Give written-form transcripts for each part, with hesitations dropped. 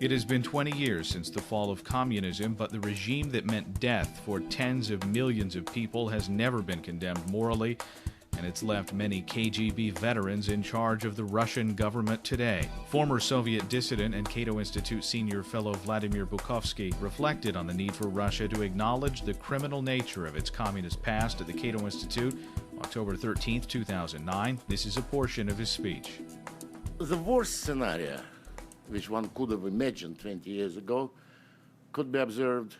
It has been 20 years since the fall of communism, but the regime that meant death for tens of millions of people has never been condemned morally, and it's left many KGB veterans in charge of the Russian government today. Former Soviet dissident and Cato Institute senior fellow Vladimir Bukovsky reflected on the need for Russia to acknowledge the criminal nature of its communist past at the Cato Institute October 13, 2009. This is a portion of his speech. The worst scenario, which one could have imagined 20 years ago, could be observed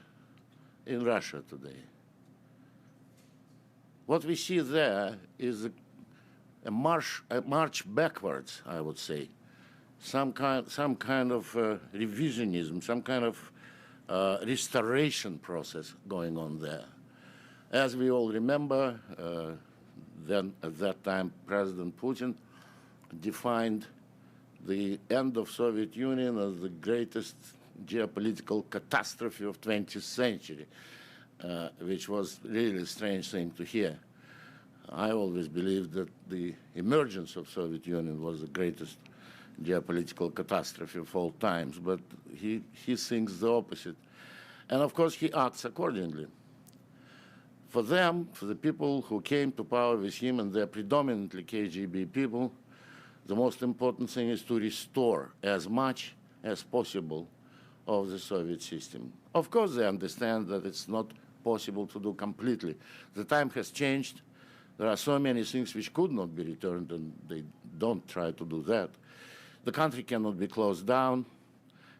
in Russia today. What we see there is a march backwards, I would say. Some kind of revisionism, some kind of restoration process going on there. As we all remember, then at that time, President Putin defined the end of Soviet Union as the greatest geopolitical catastrophe of 20th century. Which was really a strange thing to hear. I always believed that the emergence of Soviet Union was the greatest geopolitical catastrophe of all times, but he thinks the opposite. And of course, he acts accordingly. For them, for the people who came to power with him, and they're predominantly KGB people, the most important thing is to restore as much as possible of the Soviet system. Of course, they understand that it's not possible to do completely. The time has changed. There are so many things which could not be returned, and they don't try to do that. The country cannot be closed down.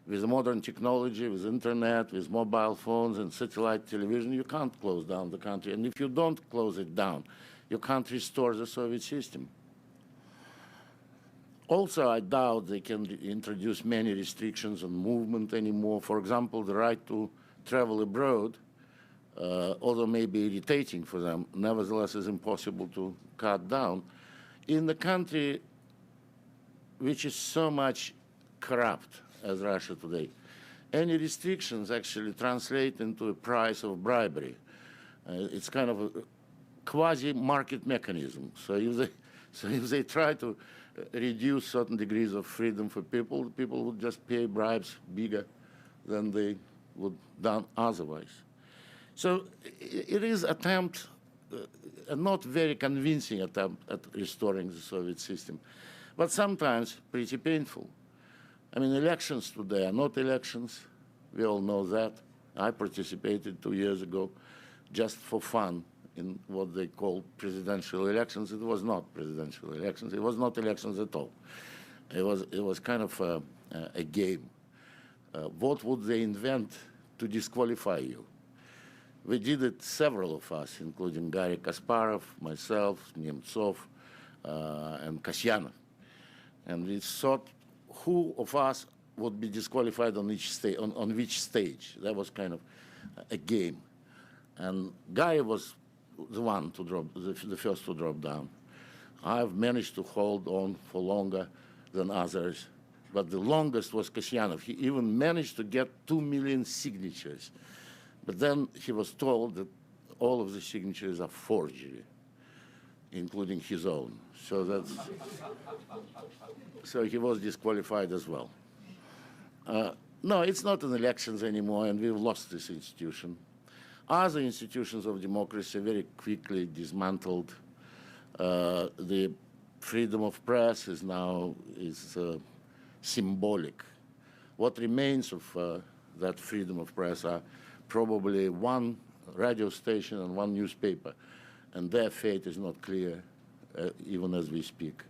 With modern technology, with internet, with mobile phones and satellite television, you can't close down the country. And if you don't close it down, you can't restore the Soviet system. Also, I doubt they can introduce many restrictions on movement anymore. For example, the right to travel abroad, although may be irritating for them, nevertheless is impossible to cut down. In the country which is so much corrupt as Russia today, any restrictions actually translate into a price of bribery. It's kind of a quasi-market mechanism. So if they try to reduce certain degrees of freedom for people would just pay bribes bigger than they would done otherwise. So it is attempt, a not very convincing attempt at restoring the Soviet system, but sometimes pretty painful. I mean, elections today are not elections. We all know that. I participated 2 years ago just for fun in what they call presidential elections. It was not presidential elections. It was not elections at all. It was kind of a game. What would they invent to disqualify you? We did it, several of us, including Garry Kasparov, myself, Nemtsov, and Kasyanov. And we thought who of us would be disqualified on which stage. That was kind of a game. And Garry was the one to drop, the first to drop down. I've managed to hold on for longer than others, but the longest was Kasyanov. He even managed to get 2 million signatures. But then he was told that all of the signatures are forgery, including his own. So he was disqualified as well. No, it's not an elections anymore, and we've lost this institution. Other institutions of democracy very quickly dismantled. The freedom of press is now symbolic. What remains of that freedom of press are probably one radio station and one newspaper, and their fate is not clear even as we speak.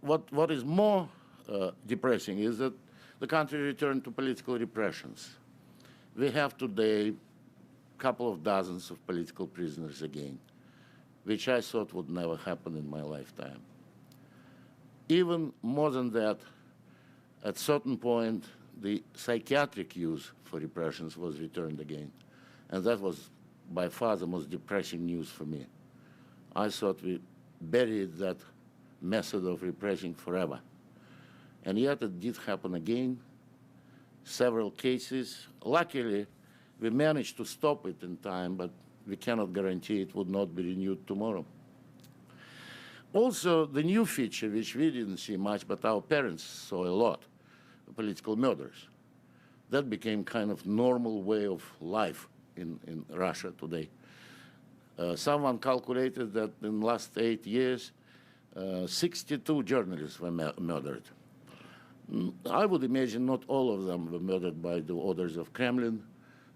What is more depressing is that the country returned to political repressions. We have today a couple of dozens of political prisoners again, which I thought would never happen in my lifetime. Even more than that, at certain point, the psychiatric use for repressions was returned again. And that was by far the most depressing news for me. I thought we buried that method of repressing forever. And yet it did happen again, several cases. Luckily, we managed to stop it in time, but we cannot guarantee it would not be renewed tomorrow. Also, the new feature, which we didn't see much, but our parents saw a lot, political murders. That became kind of normal way of life in Russia today. Someone calculated that in the last 8 years, 62 journalists were murdered. I would imagine not all of them were murdered by the orders of Kremlin.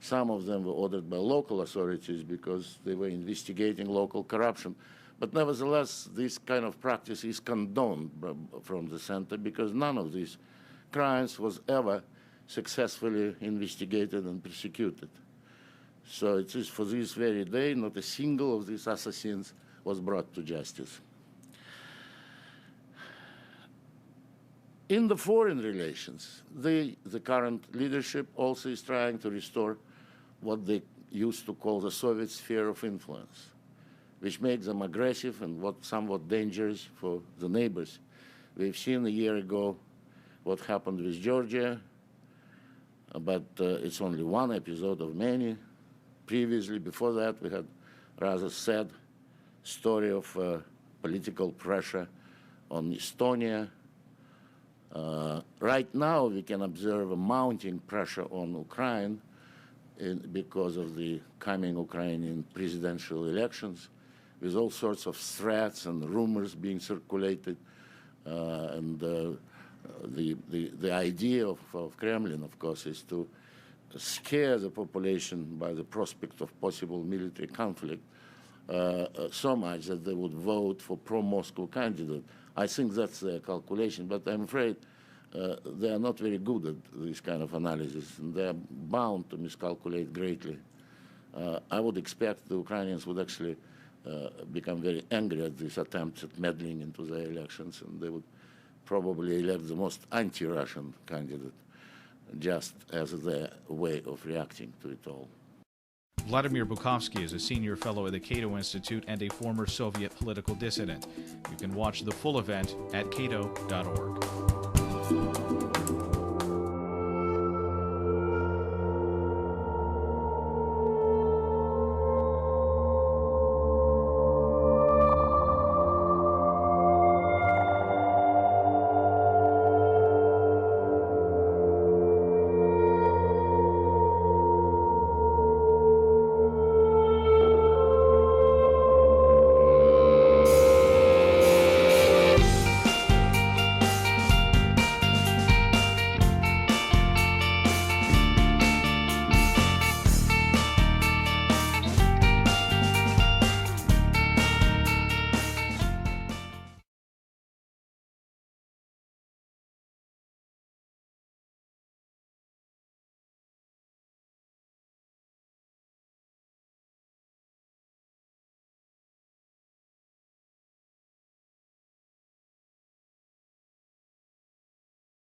Some of them were ordered by local authorities because they were investigating local corruption. But nevertheless, this kind of practice is condoned from the center because none of these crimes was ever successfully investigated and prosecuted. So it is for this very day, not a single of these assassins was brought to justice. In the foreign relations, the current leadership also is trying to restore what they used to call the Soviet sphere of influence, which makes them aggressive and somewhat dangerous for the neighbors. We've seen a year ago what happened with Georgia, but it's only one episode of many. Previously, before that, we had rather sad story of political pressure on Estonia. Right now, we can observe a mounting pressure on Ukraine because of the coming Ukrainian presidential elections, with all sorts of threats and rumors being circulated. The idea of Kremlin, of course, is to scare the population by the prospect of possible military conflict so much that they would vote for pro-Moscow candidate. I think that's their calculation, but I'm afraid they are not very good at this kind of analysis, and they're bound to miscalculate greatly. I would expect the Ukrainians would actually become very angry at these attempts at meddling into their elections, and they would probably elect the most anti-Russian candidate, just as their way of reacting to it all. Vladimir Bukovsky is a senior fellow at the Cato Institute and a former Soviet political dissident. You can watch the full event at cato.org.